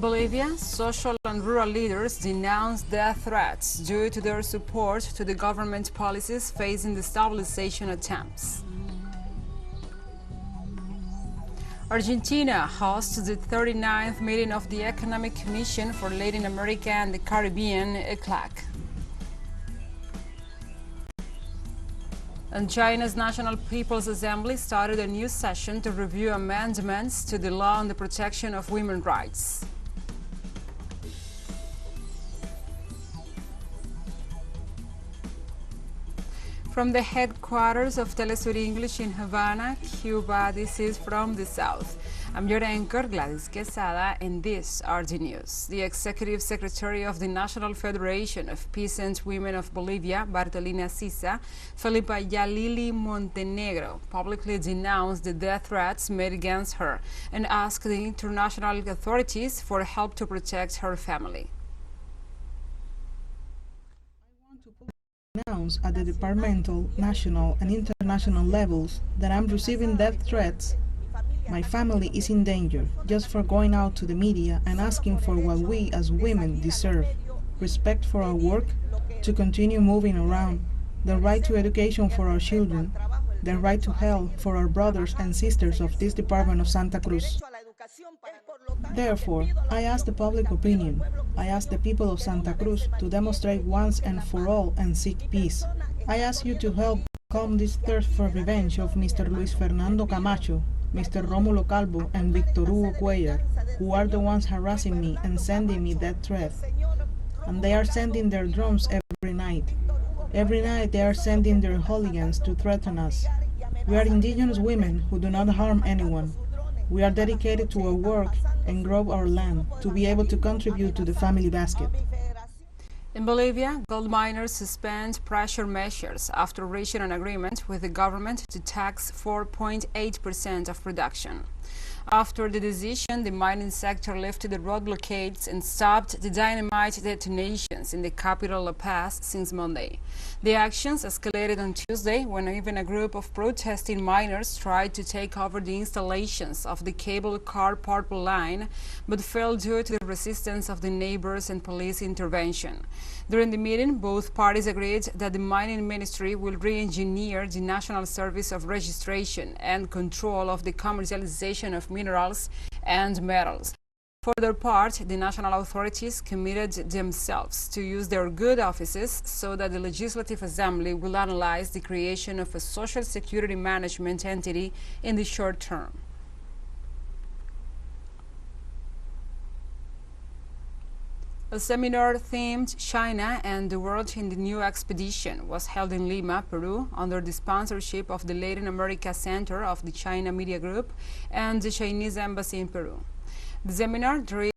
In Bolivia, social and rural leaders denounced death threats due to their support to the government policies facing destabilization attempts. Argentina hosts the 39th meeting of the Economic Commission for Latin America and the Caribbean, ECLAC. And China's National People's Assembly started a new session to review amendments to the law on the protection of women's rights. From the headquarters of TeleSUR English in Havana, Cuba, this is From the South. I'm your anchor, Gladys Quesada, and these are the news. The Executive Secretary of the National Federation of Peasant Women of Bolivia, Bartolina Sisa, Felipa Yalili Montenegro, publicly denounced the death threats made against her and asked the international authorities for help to protect her family. Announce at the departmental, national, and international levels that I'm receiving death threats. My family is in danger just for going out to the media and asking for what we as women deserve: respect for our work, to continue moving around, the right to education for our children, the right to health for our brothers and sisters of this department of Santa Cruz. Therefore, I ask the public opinion, I ask the people of Santa Cruz to demonstrate once and for all and seek peace. I ask you to help calm this thirst for revenge of Mr. Luis Fernando Camacho, Mr. Rómulo Calvo, and Victor Hugo Cuellar, who are the ones harassing me and sending me death threats. And they are sending their drones every night. Every night they are sending their hooligans to threaten us. We are indigenous women who do not harm anyone. We are dedicated to our work and grow our land to be able to contribute to the family basket. In Bolivia, gold miners suspend pressure measures after reaching an agreement with the government to tax 4.8% of production. After the decision, the mining sector lifted the road blockades and stopped the dynamite detonations in the capital La Paz since Monday. The actions escalated on Tuesday when even a group of protesting miners tried to take over the installations of the cable car purple line, but failed due to the resistance of the neighbors and police intervention. During the meeting, both parties agreed that the mining ministry will re-engineer the National Service of Registration and Control of the commercialization of minerals and metals. For their part, the national authorities committed themselves to use their good offices so that the Legislative Assembly will analyze the creation of a social security management entity in the short term. A seminar themed China and the World in the New Expedition was held in Lima, Peru, under the sponsorship of the Latin America Center of the China Media Group and the Chinese Embassy in Peru. The seminar delved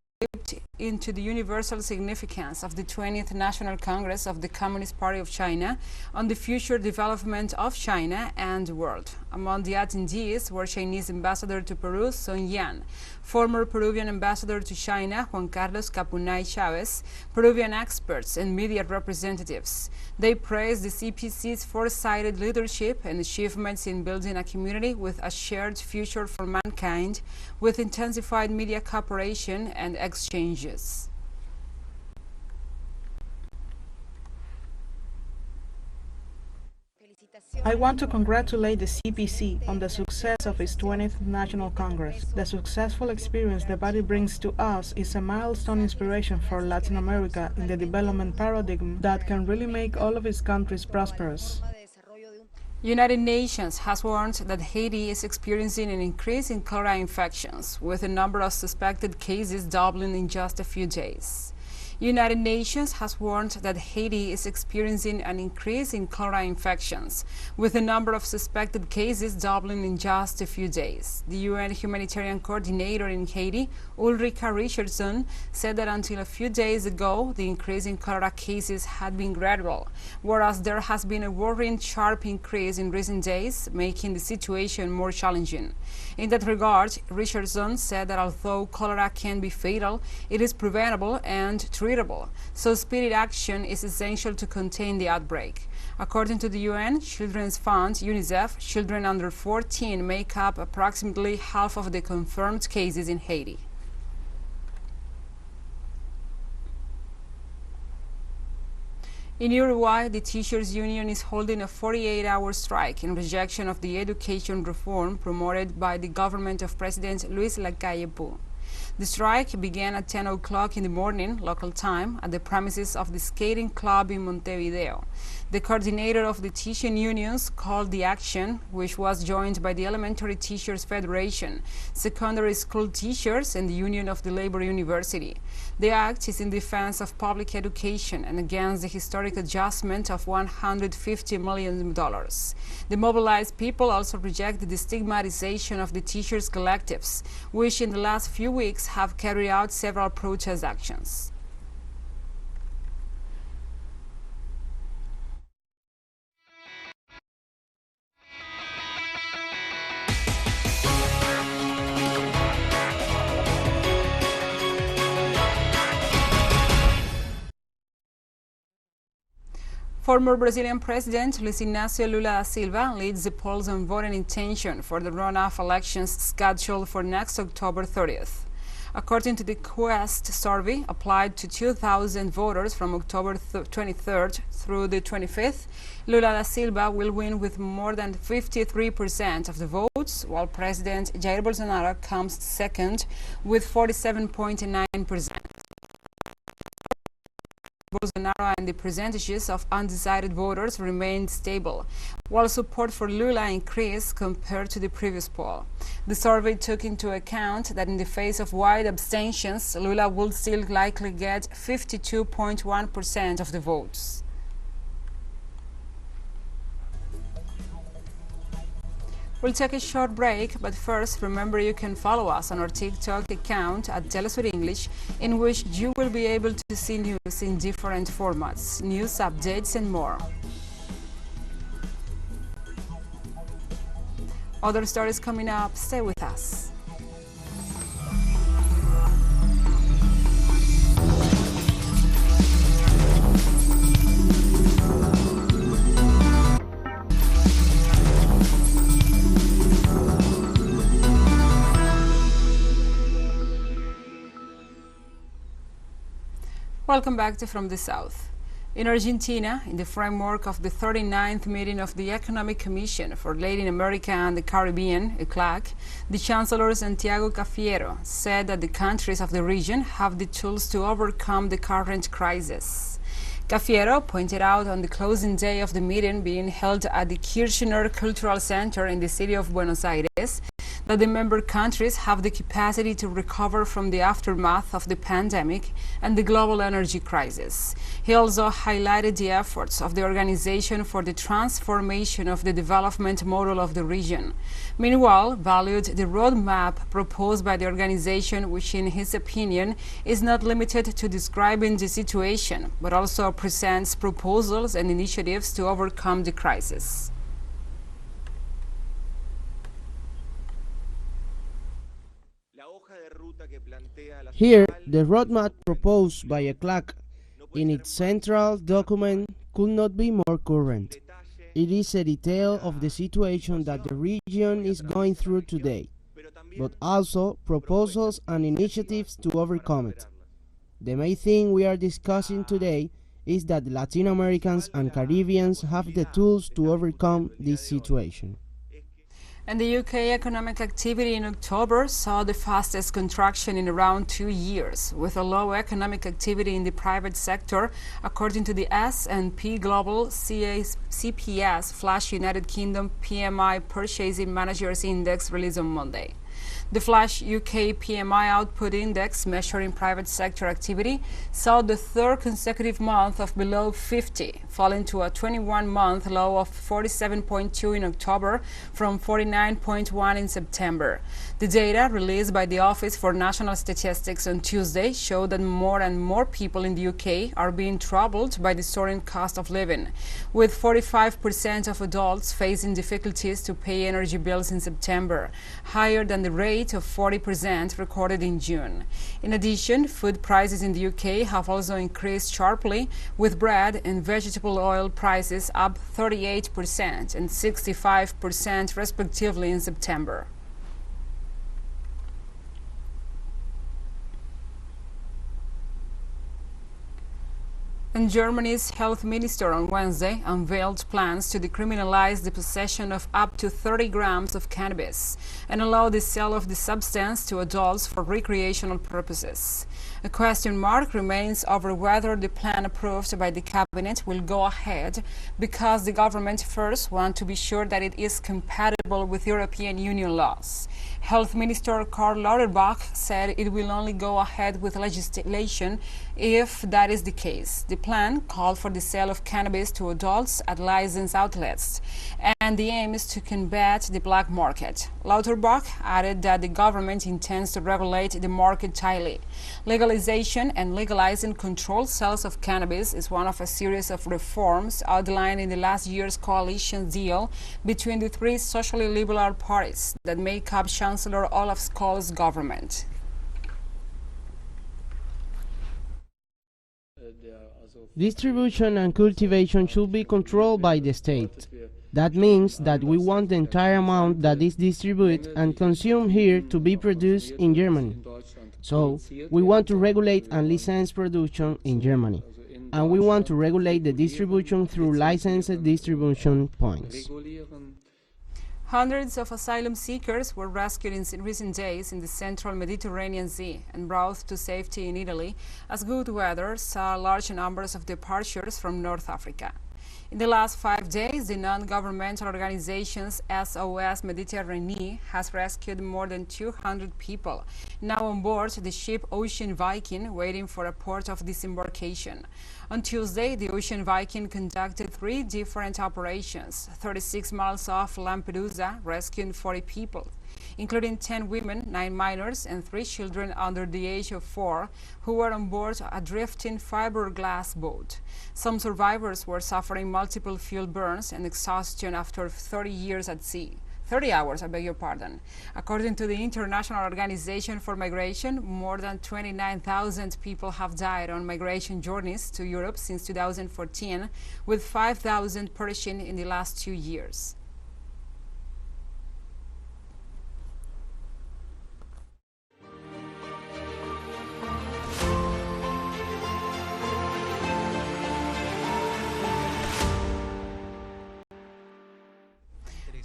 into the universal significance of the 20th National Congress of the Communist Party of China on the future development of China and the world. Among the attendees were Chinese Ambassador to Peru, Song Yan, former Peruvian Ambassador to China, Juan Carlos Capunay Chavez, Peruvian experts and media representatives. They praised the CPC's foresighted leadership and achievements in building a community with a shared future for mankind, with intensified media cooperation and exchanges. I want to congratulate the CPC on the success of its 20th National Congress. The successful experience the body brings to us is a milestone inspiration for Latin America in the development paradigm that can really make all of its countries prosperous. United Nations has warned that Haiti is experiencing an increase in cholera infections, with the number of suspected cases doubling in just a few days. United Nations has warned that Haiti is experiencing an increase in cholera infections, with the number of suspected cases doubling in just a few days. The UN humanitarian coordinator in Haiti, Ulrika Richardson, said that until a few days ago, the increase in cholera cases had been gradual, whereas there has been a worrying sharp increase in recent days, making the situation more challenging. In that regard, Richardson said that although cholera can be fatal, it is preventable and treatable, so speedy action is essential to contain the outbreak. According to the UN Children's Fund, UNICEF, children under 14 make up approximately half of the confirmed cases in Haiti. In Uruguay, the teachers' union is holding a 48-hour strike in rejection of the education reform promoted by the government of President Luis Lacalle Pou. The strike began at 10 o'clock in the morning, local time, at the premises of the skating club in Montevideo. The coordinator of the teaching unions called the action, which was joined by the Elementary Teachers Federation, secondary school teachers, and the Union of the Labor University. The act is in defense of public education and against the historic adjustment of $150 million. The mobilized people also reject the stigmatization of the teachers' collectives, which in the last few weeks have carried out several protest actions. Former Brazilian President Luiz Inácio Lula da Silva leads the polls on voting intention for the runoff elections scheduled for next October 30th. According to the Quest survey applied to 2,000 voters from October 23rd through the 25th, Lula da Silva will win with more than 53% of the votes, while President Jair Bolsonaro comes second with 47.9%. Bolsonaro and the percentages of undecided voters remained stable, while support for Lula increased compared to the previous poll. The survey took into account that in the face of wide abstentions, Lula would still likely get 52.1% of the votes. We'll take a short break, but first remember you can follow us on our TikTok account at TeleSUR English, in which you will be able to see news in different formats, news updates and more. Other stories coming up, stay with us. Welcome back to From the South. In Argentina, in the framework of the 39th meeting of the Economic Commission for Latin America and the Caribbean, ECLAC, the Chancellor Santiago Cafiero said that the countries of the region have the tools to overcome the current crisis. Cafiero pointed out on the closing day of the meeting being held at the Kirchner Cultural Center in the city of Buenos Aires that the member countries have the capacity to recover from the aftermath of the pandemic and the global energy crisis. He also highlighted the efforts of the Organization for the Transformation of the Development Model of the region. Meanwhile, valued the roadmap proposed by the organization, which in his opinion is not limited to describing the situation, but also presents proposals and initiatives to overcome the crisis. Here, the roadmap proposed by ECLAC in its central document could not be more current. It is a detail of the situation that the region is going through today, but also proposals and initiatives to overcome it. The main thing we are discussing today is that Latin Americans and Caribbeans have the tools to overcome this situation. And the UK economic activity in October saw the fastest contraction in around 2 years, with a low economic activity in the private sector, according to the S&P Global CPS Flash United Kingdom PMI Purchasing Managers Index released on Monday. The Flash UK PMI Output Index, measuring private sector activity, saw the third consecutive month of below 50, falling to a 21-month low of 47.2 in October from 49.1 in September. The data released by the Office for National Statistics on Tuesday showed that more and more people in the UK are being troubled by the soaring cost of living, with 45% of adults facing difficulties to pay energy bills in September, higher than the rate of 40% recorded in June. In addition, food prices in the UK have also increased sharply, with bread and vegetable oil prices up 38% and 65% respectively in September. And Germany's health minister on Wednesday unveiled plans to decriminalize the possession of up to 30 grams of cannabis and allow the sale of the substance to adults for recreational purposes. A question mark remains over whether the plan approved by the cabinet will go ahead because the government first wants to be sure that it is compatible with European Union laws. Health Minister Karl Lauterbach said it will only go ahead with legislation if that is the case. The plan called for the sale of cannabis to adults at licensed outlets, and the aim is to combat the black market. Lauterbach added that the government intends to regulate the market tightly. Legalization and legalizing controlled sales of cannabis is one of a series of reforms outlined in the last year's coalition deal between the three socially liberal parties that make up Chancellor Olaf Scholz's government. Distribution and cultivation should be controlled by the state. That means that we want the entire amount that is distributed and consumed here to be produced in Germany. So, we want to regulate and license production in Germany. And we want to regulate the distribution through licensed distribution points. Hundreds of asylum seekers were rescued in recent days in the central Mediterranean Sea and brought to safety in Italy as good weather saw large numbers of departures from North Africa. In the last 5 days, the non-governmental organization's SOS Mediterranee has rescued more than 200 people, now on board the ship Ocean Viking, waiting for a port of disembarkation. On Tuesday, the Ocean Viking conducted 3 different operations, 36 miles off Lampedusa, rescuing 40 people, including 10 women, 9 minors, and 3 children under the age of 4, who were on board a drifting fiberglass boat. Some survivors were suffering multiple fuel burns and exhaustion after 30 years at sea. 30 hours, I beg your pardon. According to the International Organization for Migration, more than 29,000 people have died on migration journeys to Europe since 2014, with 5,000 perishing in the last 2 years.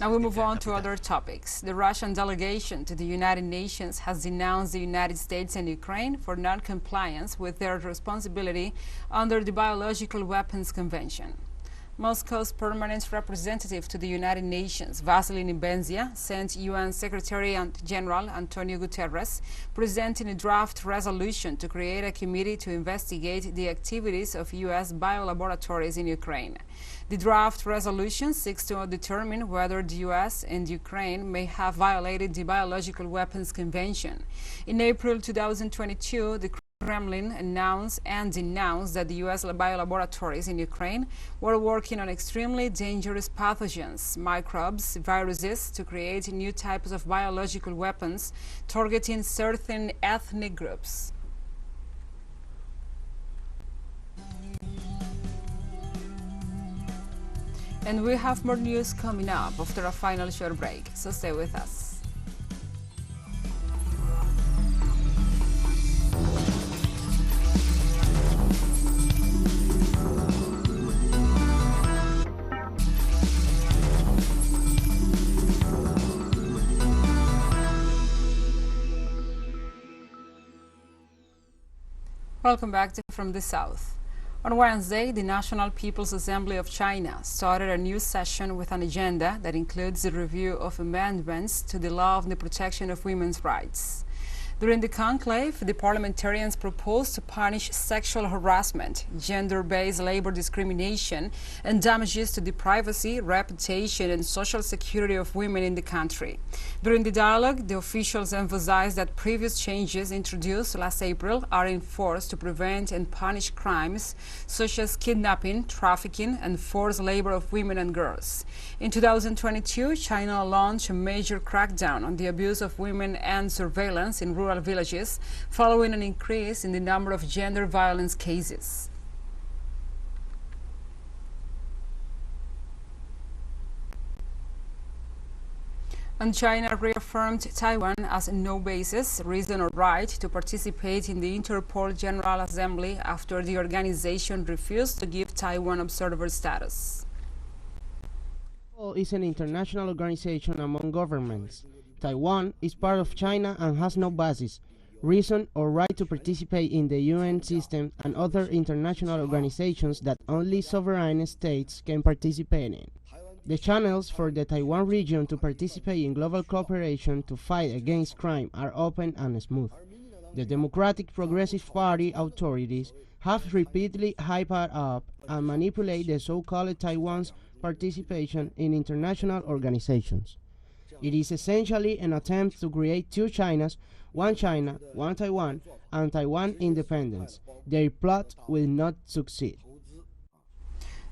Now we move on to other topics. The Russian delegation to the United Nations has denounced the United States and Ukraine for non-compliance with their responsibility under the Biological Weapons Convention. Moscow's permanent representative to the United Nations, Vasily Nebenzia, sent UN Secretary-General Antonio Guterres presenting a draft resolution to create a committee to investigate the activities of U.S. biolaboratories in Ukraine. The draft resolution seeks to determine whether the U.S. and Ukraine may have violated the Biological Weapons Convention. In April 2022, the Kremlin announced and denounced that the U.S. biolaboratories in Ukraine were working on extremely dangerous pathogens, microbes, viruses, to create new types of biological weapons targeting certain ethnic groups. And we have more news coming up after a final short break, so stay with us. Welcome back to From the South. On Wednesday, the National People's Assembly of China started a new session with an agenda that includes the review of amendments to the law on the protection of women's rights. During the conclave, the parliamentarians proposed to punish sexual harassment, gender-based labor discrimination, and damages to the privacy, reputation, and social security of women in the country. During the dialogue, the officials emphasized that previous changes introduced last April are in force to prevent and punish crimes such as kidnapping, trafficking, and forced labor of women and girls. In 2022, China launched a major crackdown on the abuse of women and surveillance in rural villages, following an increase in the number of gender violence cases. And China reaffirmed Taiwan as no basis, reason or right to participate in the Interpol General Assembly after the organization refused to give Taiwan observer status. Interpol is an international organization among governments. Taiwan is part of China and has no basis, reason or right to participate in the UN system and other international organizations that only sovereign states can participate in. The channels for the Taiwan region to participate in global cooperation to fight against crime are open and smooth. The Democratic Progressive Party authorities have repeatedly hyped up and manipulated the so-called Taiwan's participation in international organizations. It is essentially an attempt to create two Chinas, one China, one Taiwan, and Taiwan independence. Their plot will not succeed.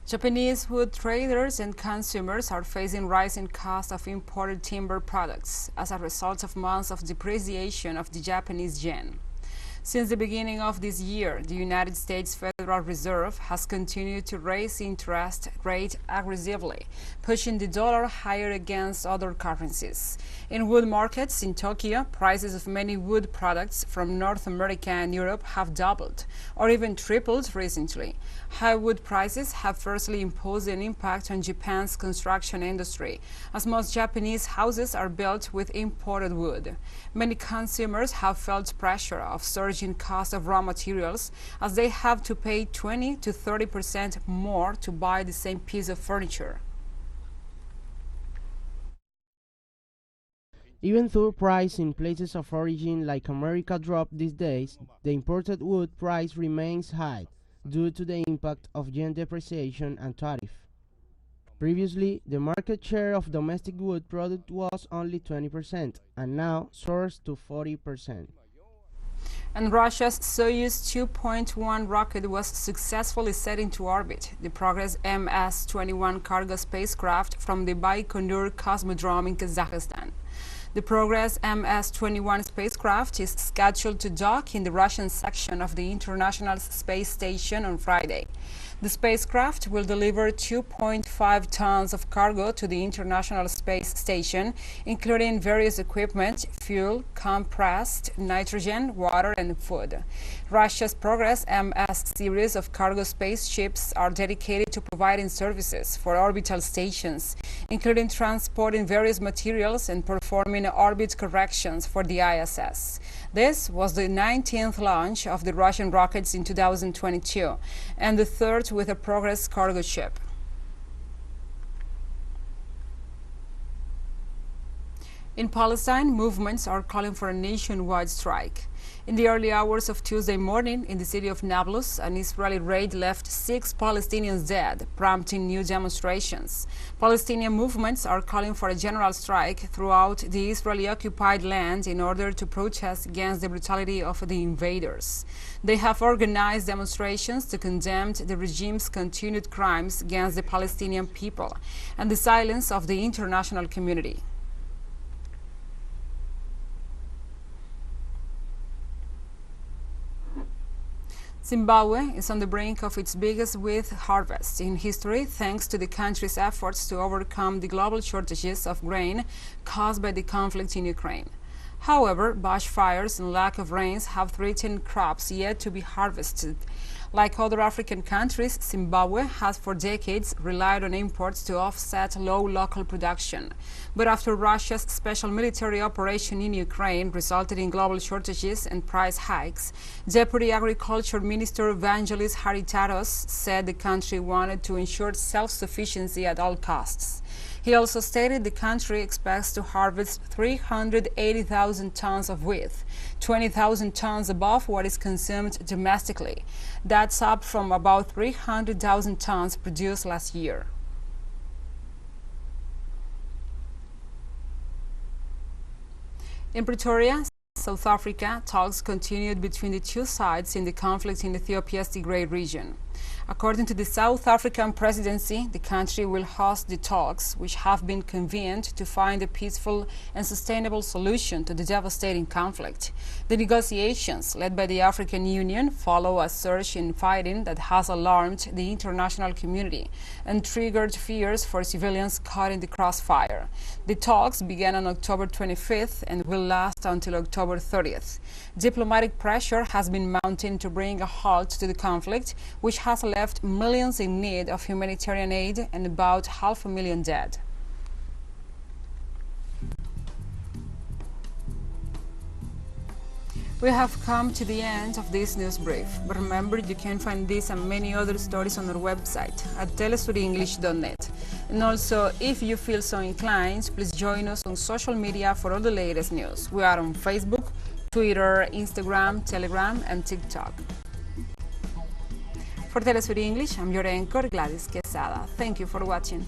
Japanese wood traders and consumers are facing rising costs of imported timber products as a result of months of depreciation of the Japanese yen. Since the beginning of this year, the United States Federal Reserve has continued to raise interest rate aggressively, pushing the dollar higher against other currencies. In wood markets in Tokyo, prices of many wood products from North America and Europe have doubled or even tripled recently. High wood prices have firstly imposed an impact on Japan's construction industry, as most Japanese houses are built with imported wood. Many consumers have felt pressure of surging cost of raw materials, as they have to pay 20 to 30% more to buy the same piece of furniture. Even though price in places of origin like America dropped these days, the imported wood price remains high due to the impact of yen depreciation and tariff. Previously, the market share of domestic wood product was only 20% and now soars to 40%. And Russia's Soyuz 2.1 rocket was successfully set into orbit, the Progress MS-21 cargo spacecraft from the Baikonur Cosmodrome in Kazakhstan. The Progress MS-21 spacecraft is scheduled to dock in the Russian section of the International Space Station on Friday. The spacecraft will deliver 2.5 tons of cargo to the International Space Station, including various equipment, fuel, compressed nitrogen, water, and food. Russia's Progress MS series of cargo spaceships are dedicated to providing services for orbital stations, including transporting various materials and performing orbit corrections for the ISS. This was the 19th launch of the Russian rockets in 2022, and the third with a Progress cargo ship. In Palestine, movements are calling for a nationwide strike. In the early hours of Tuesday morning in the city of Nablus, an Israeli raid left 6 Palestinians dead, prompting new demonstrations. Palestinian movements are calling for a general strike throughout the Israeli-occupied land in order to protest against the brutality of the invaders. They have organized demonstrations to condemn the regime's continued crimes against the Palestinian people and the silence of the international community. Zimbabwe is on the brink of its biggest wheat harvest in history thanks to the country's efforts to overcome the global shortages of grain caused by the conflict in Ukraine. However, bushfires and lack of rains have threatened crops yet to be harvested. Like other African countries, Zimbabwe has for decades relied on imports to offset low local production. But after Russia's special military operation in Ukraine resulted in global shortages and price hikes, Deputy Agriculture Minister Evangelos Haritaros said the country wanted to ensure self-sufficiency at all costs. He also stated the country expects to harvest 380,000 tons of wheat, 20,000 tons above what is consumed domestically. That's up from about 300,000 tons produced last year. In Pretoria, South Africa, talks continued between the two sides in the conflict in Ethiopia's Tigray region. According to the South African presidency, the country will host the talks, which have been convened to find a peaceful and sustainable solution to the devastating conflict. The negotiations, led by the African Union, follow a surge in fighting that has alarmed the international community and triggered fears for civilians caught in the crossfire. The talks began on October 25th and will last until October 30th. Diplomatic pressure has been mounting to bring a halt to the conflict, which has left millions in need of humanitarian aid and about 500,000 dead. We have come to the end of this news brief, but remember you can find this and many other stories on our website at telesurenglish.net. And also, if you feel so inclined, please join us on social media for all the latest news. We are on Facebook, Twitter, Instagram, Telegram, and TikTok. For TeleSUR English, I'm your anchor, Gladys Quesada. Thank you for watching.